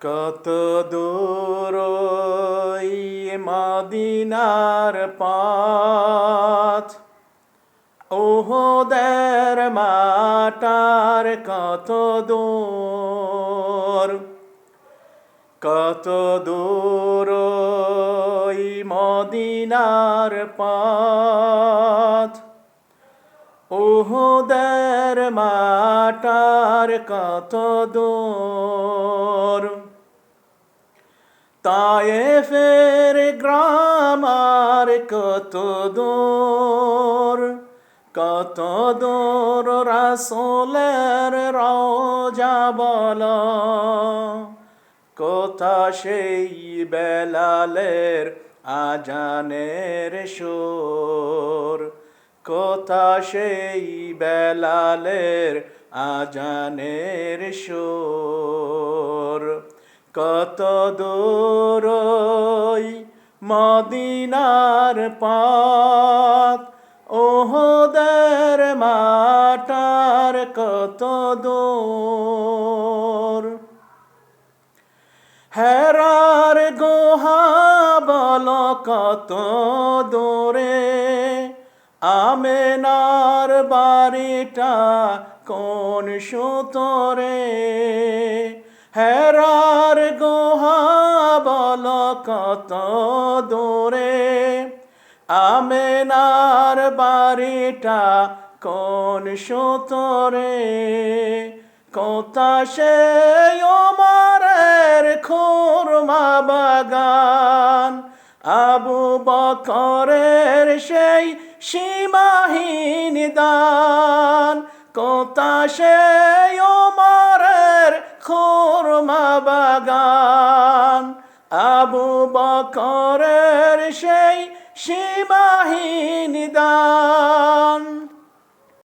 কত দূর ওই মদিনার পথ, ওহদের মাটার কত দূর, কত দূর ওই মদিনার পথ, ওহদের মাটার কত দূর। তায়েফের গ্রাম আর কত দূর, কত দূর রাসূলের রওজা বলো, কোথা সেই বেলালের আজানের সুর, কোথা সেই বেলালের আজানের সুর। কত দূর ওই মদিনার পথ, ওহদের মাটার কত দূর। হেরার গুহা বলো কত দূরে, আমেনার বাড়িটা কোন সুতরে। হেরার গুহা বলো কত দূরে, আমেনার বাড়িটা কোন সুতরে। কোথা সেই ওমরের খুরমা বাগান, আবু বকরের সেই সীমাহীন দান। কোথা সেই ওমরের খুরমা বাগান, আবু বকরের সেই সীমাহীন দান।